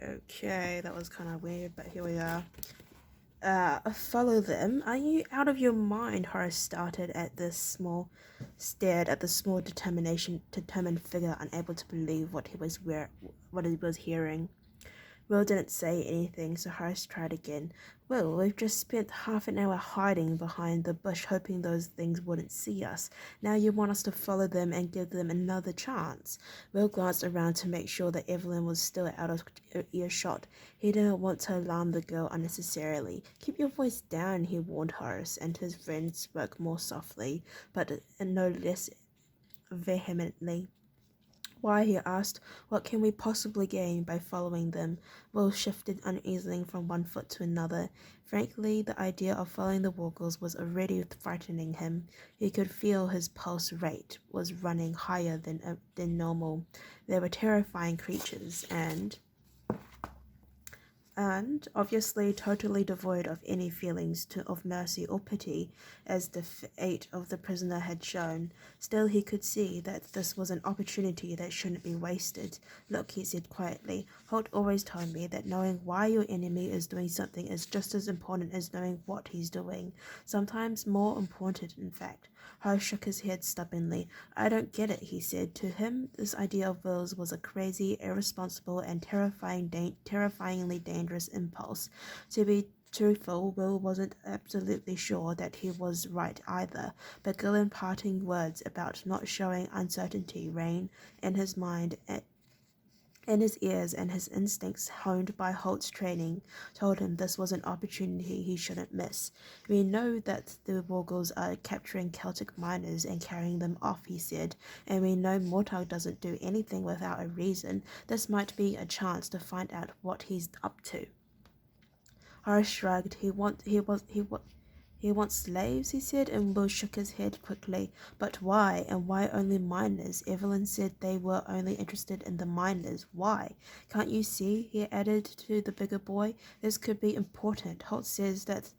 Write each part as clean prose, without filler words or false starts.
Okay, that was kind of weird, but here we are. Follow them? Are you out of your mind? Horace stared at the small determined figure, unable to believe what he was hearing. Will didn't say anything, so Horace tried again. Will, we've just spent half an hour hiding behind the bush, hoping those things wouldn't see us. Now you want us to follow them and give them another chance. Will glanced around to make sure that Evelyn was still out of earshot. He didn't want to alarm the girl unnecessarily. Keep your voice down, he warned Horace, and his friend spoke more softly, but no less vehemently. Why, he asked. What can we possibly gain by following them? Will shifted uneasily from one foot to another. Frankly, the idea of following the Wargles was already frightening him. He could feel his pulse rate was running higher than normal. They were terrifying creatures, and obviously totally devoid of any feelings of mercy or pity, as the fate of the prisoner had shown. Still, he could see that this was an opportunity that shouldn't be wasted. Look, he said quietly, Holt always told me that knowing why your enemy is doing something is just as important as knowing what he's doing. Sometimes more important, in fact. Horace shook his head stubbornly. I don't get it, he said. To him, this idea of Will's was a crazy, irresponsible, and terrifyingly dangerous impulse. To be truthful, Will wasn't absolutely sure that he was right either, but Gillen's parting words about not showing uncertainty rang in his mind in his ears, and his instincts, honed by Holt's training, told him this was an opportunity he shouldn't miss. We know that the Wargles are capturing Celtic miners and carrying them off, he said, and we know Mortag doesn't do anything without a reason. This might be a chance to find out what he's up to. Horace shrugged. He wants slaves, he said, and Will shook his head quickly. But why, and why only miners? Evelyn said they were only interested in the miners. Why? Can't you see, he added to the bigger boy, this could be important. Holt says that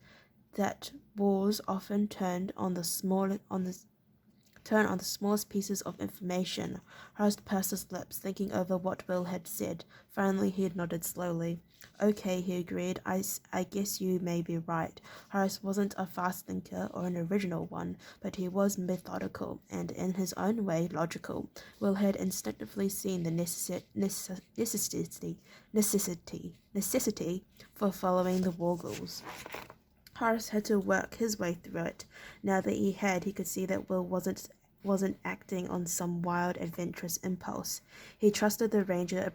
wars often turn on the smallest pieces of information. Horace pursed his lips, thinking over what Will had said. Finally, he nodded slowly. Okay, he agreed. I guess you may be right. Horace wasn't a fast thinker or an original one, but he was methodical and, in his own way, logical. Will had instinctively seen the necessity for following the Wargles. Horace had to work his way through it. Now that he could see that Will wasn't acting on some wild, adventurous impulse. He trusted the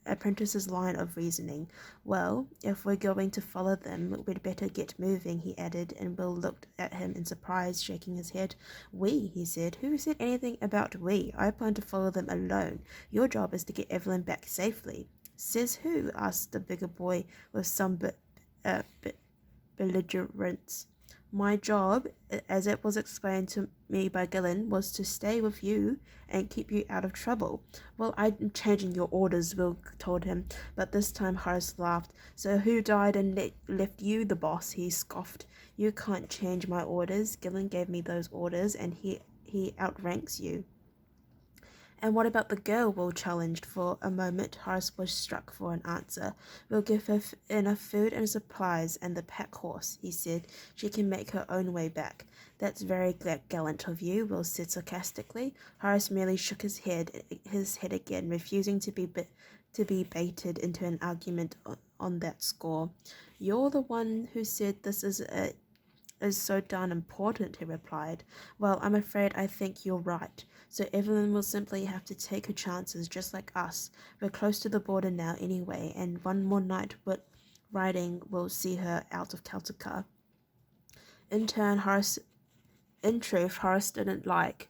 apprentice's line of reasoning. Well, if we're going to follow them, we'd better get moving, he added, and Will looked at him in surprise, shaking his head. We, he said. Who said anything about we? I plan to follow them alone. Your job is to get Evelyn back safely. Says who? Asked the bigger boy with some belligerence. My job, as it was explained to me by Gillen, was to stay with you and keep you out of trouble. Well, I'm changing your orders, Will told him, but this time Horace laughed. So who died and left you the boss? He scoffed. You can't change my orders. Gillen gave me those orders, and he outranks you. And what about the girl? Will challenged. For a moment, Horace was struck for an answer. We'll give her enough food and supplies and the pack horse, he said. She can make her own way back. That's very gallant of you, Will said sarcastically. Horace merely shook his head again, refusing to be baited into an argument on that score. You're the one who said this is so darn important, he replied. Well, I'm afraid I think you're right. So Evelyn will simply have to take her chances just like us. We're close to the border now anyway, and one more night with riding will see her out of Celtica. In truth, Horace didn't like.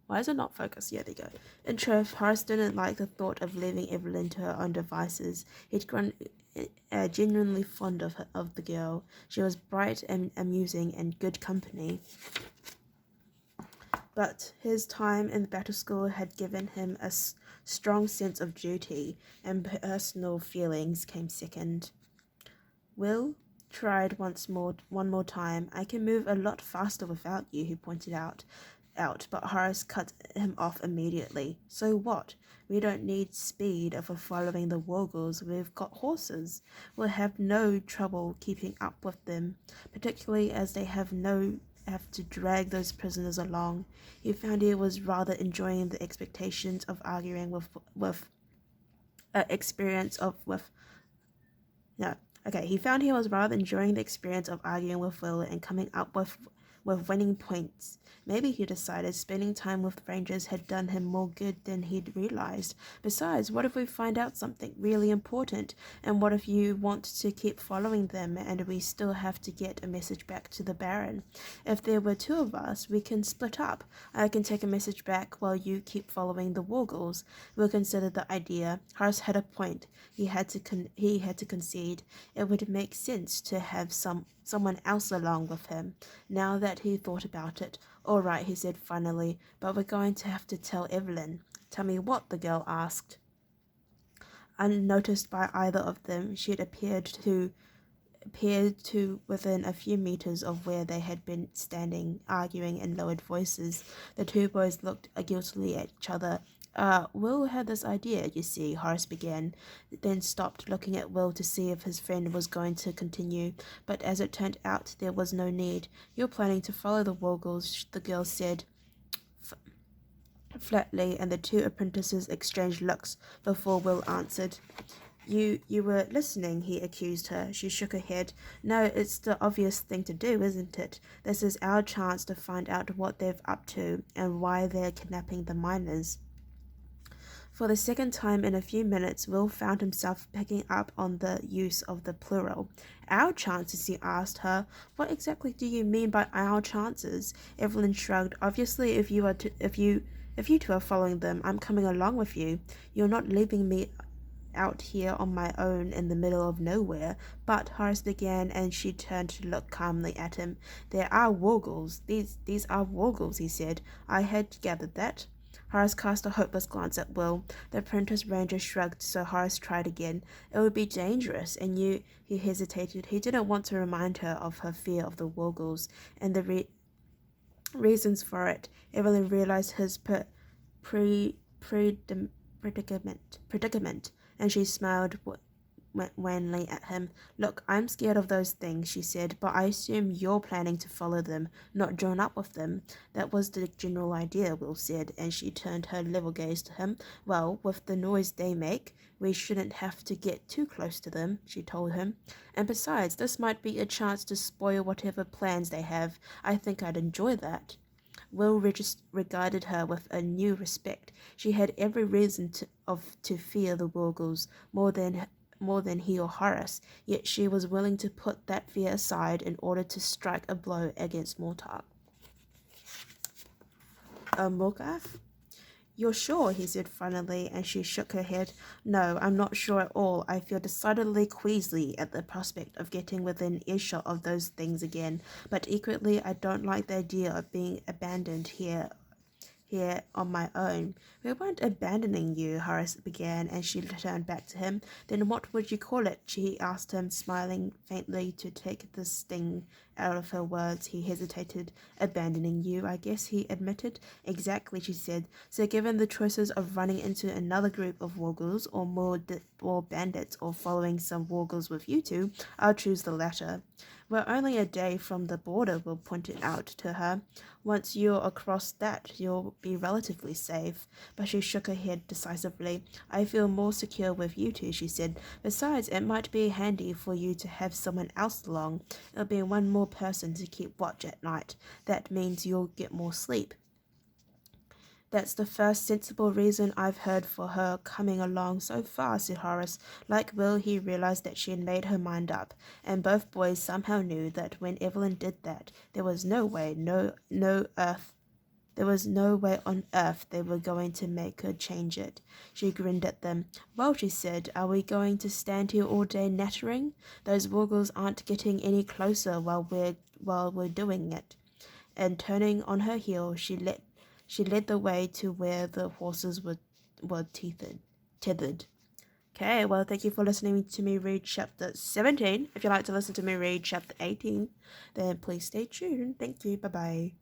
Why is it not focused? Yeah, there you go. In truth, Horace didn't like the thought of leaving Evelyn to her own devices. He'd grown genuinely fond of the girl. She was bright and amusing and good company. But his time in the battle school had given him a strong sense of duty, and personal feelings came second. Will tried one more time. I can move a lot faster without you, he pointed out. out, but Horace cut him off immediately. So what? We don't need speed for following the Wargles. We've got horses. We'll have no trouble keeping up with them, particularly as they have to drag those prisoners along. He found he was rather enjoying the expectations of arguing with experience of with no. Okay, he found he was rather enjoying the experience of arguing with Will and coming up with winning points. Maybe, he decided, spending time with rangers had done him more good than he'd realized. Besides, what if we find out something really important? And what if you want to keep following them and we still have to get a message back to the Baron? If there were two of us, we can split up. I can take a message back while you keep following the Wargles. We'll consider the idea. Horace had a point. He had to concede. It would make sense to have someone else along with him. Now that he thought about it. All right, he said finally, but we're going to have to tell Evelyn. Tell me what? The girl asked. Unnoticed by either of them, she had appeared to within a few meters of where they had been standing, arguing in lowered voices. The two boys looked guiltily at each other. Will had this idea, you see, Horace began, then stopped, looking at Will to see if his friend was going to continue, but as it turned out, there was no need. You're planning to follow the Wargles, the girl said flatly, and the two apprentices exchanged looks before Will answered. You were listening, he accused her. She shook her head. No, it's the obvious thing to do, isn't it? This is our chance to find out what they're up to and why they're kidnapping the miners. For the second time in a few minutes, Will found himself picking up on the use of the plural. Our chances, he asked her. What exactly do you mean by our chances? Evelyn shrugged. Obviously, if you two are following them, I'm coming along with you. You're not leaving me out here on my own in the middle of nowhere. But Horace began, and she turned to look calmly at him. There are Wargles. These are Wargles, he said. I had gathered that. Horace cast a hopeless glance at Will. The apprentice ranger shrugged, so Horace tried again. It would be dangerous, and he hesitated. He didn't want to remind her of her fear of the Wargles and the reasons for it. Evelyn realized his predicament, and she smiled wanly at him. Look, I'm scared of those things, she said, but I assume you're planning to follow them, not join up with them. That was the general idea, Will said, and she turned her level gaze to him. Well, with the noise they make, we shouldn't have to get too close to them, she told him. And besides, this might be a chance to spoil whatever plans they have. I think I'd enjoy that. Will regarded her with a new respect. She had every reason to fear the Wargles more than he or Horace, yet she was willing to put that fear aside in order to strike a blow against Mortark. Morgoth? You're sure? He said finally, and she shook her head. No, I'm not sure at all. I feel decidedly queasy at the prospect of getting within earshot of those things again, but equally I don't like the idea of being abandoned here on my own. We weren't abandoning you, Horace began, and she turned back to him. Then what would you call it? She asked him, smiling faintly to take the sting out of her words. He hesitated. Abandoning you, I guess, he admitted. Exactly, she said. So given the choices of running into another group of Wargles, or more bandits, or following some Wargles with you two, I'll choose the latter. We're only a day from the border, Will pointed out to her. Once you're across that, you'll be relatively safe. But she shook her head decisively. I feel more secure with you two, she said. Besides, it might be handy for you to have someone else along. It'll be one more person to keep watch at night. That means you'll get more sleep. That's the first sensible reason I've heard for her coming along so far, said Horace. Like Will, he realized that she had made her mind up, and both boys somehow knew that when Evelyn did that, there was no way on earth they were going to make her change it. She grinned at them. Well, she said, are we going to stand here all day nattering? Those Wargles aren't getting any closer while we're doing it. And turning on her heel, she led the way to where the horses were tethered. Okay, well, thank you for listening to me read chapter 17. If you'd like to listen to me read chapter 18, then please stay tuned. Thank you. Bye-bye.